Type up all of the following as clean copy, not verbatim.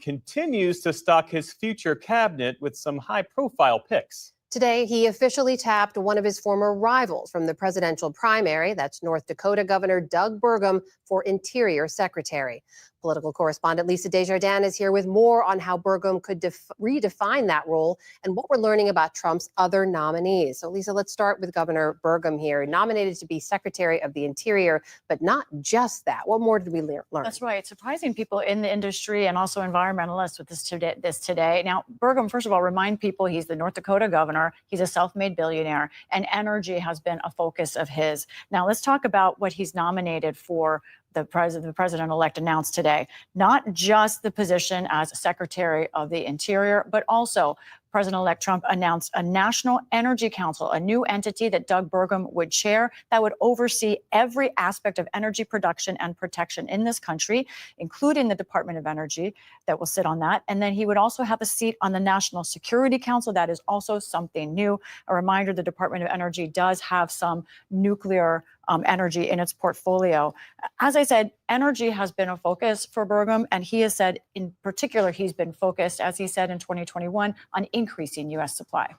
continues to stock his future cabinet with some high-profile picks. Today, he officially tapped one of his former rivals from the presidential primary. That's North Dakota Governor Doug Burgum for Interior Secretary. Political correspondent Lisa Desjardins is here with more on how Burgum could redefine that role and what we're learning about Trump's other nominees. So, Lisa, let's start with Governor Burgum here, nominated to be Secretary of the Interior, but not just that. What more did we learn? That's right. Surprising people in the industry and also environmentalists with this today. Now, Burgum, first of all, remind people he's the North Dakota governor. He's a self-made billionaire, and energy has been a focus of his. Now, let's talk about what he's nominated for. The president-elect announced today, not just the position as Secretary of the Interior, but also President-elect Trump announced a National Energy Council, a new entity that Doug Burgum would chair that would oversee every aspect of energy production and protection in this country, including the Department of Energy that will sit on that. And then he would also have a seat on the National Security Council. That is also something new. A reminder, the Department of Energy does have some nuclear energy in its portfolio. As I said, energy has been a focus for Burgum, and he has said in particular he's been focused, as he said in 2021, on increasing U.S. supply.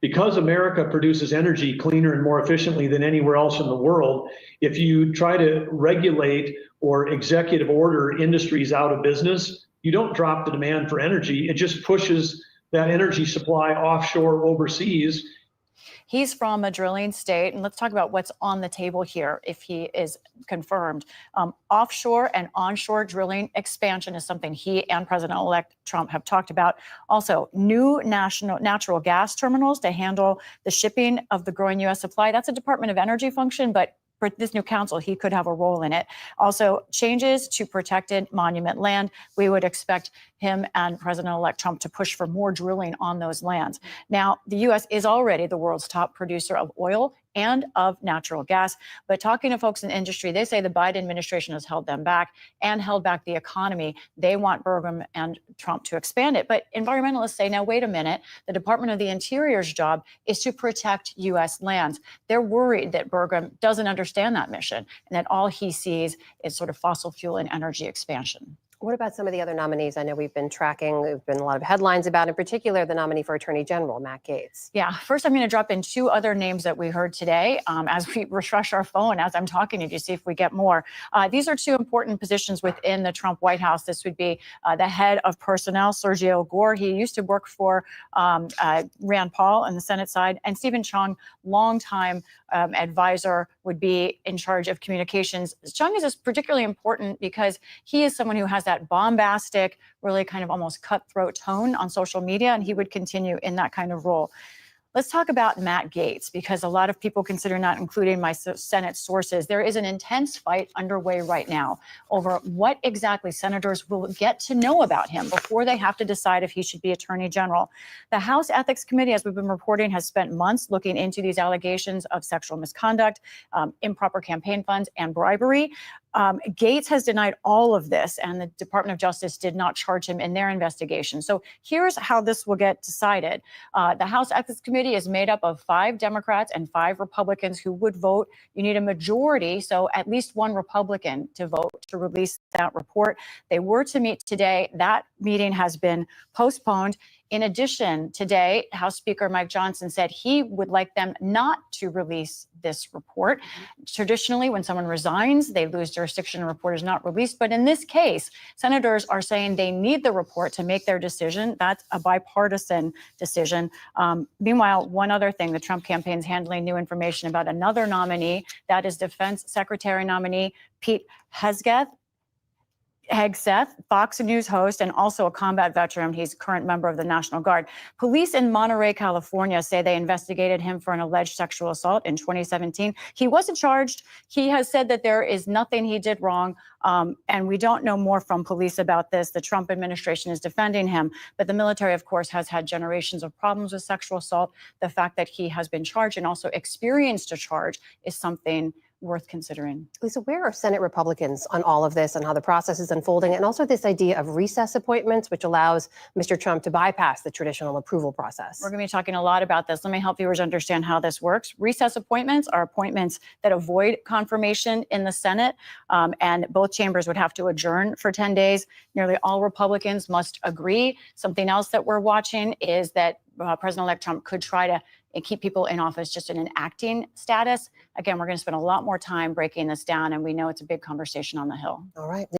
Because America produces energy cleaner and more efficiently than anywhere else in the world, if you try to regulate or executive order industries out of business, you don't drop the demand for energy. It just pushes that energy supply offshore overseas. He's from a drilling state, and let's talk about what's on the table here if he is confirmed. Offshore and onshore drilling expansion is something he and President-elect Trump have talked about. Also, new natural gas terminals to handle the shipping of the growing U.S. supply. That's a Department of Energy function, but for this new council, he could have a role in it. Also, changes to protected monument land. We would expect him and President-elect Trump to push for more drilling on those lands. Now, the U.S. is already the world's top producer of oil and of natural gas. But talking to folks in the industry, they say the Biden administration has held them back and held back the economy. They want Burgum and Trump to expand it. But environmentalists say, now, wait a minute, the Department of the Interior's job is to protect U.S. lands. They're worried that Burgum doesn't understand that mission and that all he sees is sort of fossil fuel and energy expansion. What about some of the other nominees? I know we've been tracking, there've been a lot of headlines about, in particular, the nominee for Attorney General, Matt Gaetz. Yeah, first I'm going to drop in two other names that we heard today as we refresh our phone as I'm talking to you to see if we get more. These are two important positions within the Trump White House. This would be the head of personnel, Sergio Gore. He used to work for Rand Paul on the Senate side, and Stephen Chung, longtime advisor, would be in charge of communications. Chung is particularly important because he is someone who has that bombastic, really kind of almost cutthroat tone on social media, and he would continue in that kind of role. Let's talk about Matt Gaetz, because a lot of people consider not including my Senate sources. There is an intense fight underway right now over what exactly senators will get to know about him before they have to decide if he should be Attorney General. The House Ethics Committee, as we've been reporting, has spent months looking into these allegations of sexual misconduct, improper campaign funds, and bribery. Gaetz has denied all of this, and the Department of Justice did not charge him in their investigation. So here's how this will get decided. The House Ethics Committee is made up of 5 Democrats and 5 Republicans who would vote. You need a majority, so at least one Republican to vote to release that report. They were to meet today. That meeting has been postponed. In addition, today, House Speaker Mike Johnson said he would like them not to release this report. Traditionally, when someone resigns, they lose jurisdiction, and the report is not released. But in this case, senators are saying they need the report to make their decision. That's a bipartisan decision. Meanwhile, one other thing, the Trump campaign's handling new information about another nominee, that is Defense Secretary nominee Pete Hegseth, Fox News host, and also a combat veteran. He's a current member of the National Guard. Police in Monterey, California, say they investigated him for an alleged sexual assault in 2017. He wasn't charged. He has said that there is nothing he did wrong, and we don't know more from police about this. The Trump administration is defending him, but the military, of course, has had generations of problems with sexual assault. The fact that he has been charged and also experienced a charge is something worth considering. Lisa, where are Senate Republicans on all of this and how the process is unfolding? And also this idea of recess appointments, which allows Mr. Trump to bypass the traditional approval process. We're going to be talking a lot about this. Let me help viewers understand how this works. Recess appointments are appointments that avoid confirmation in the Senate, and both chambers would have to adjourn for 10 days. Nearly all Republicans must agree. Something else that we're watching is that President-elect Trump could try to keep people in office just in an acting status. Again, we're going to spend a lot more time breaking this down, and we know it's a big conversation on the Hill. All right.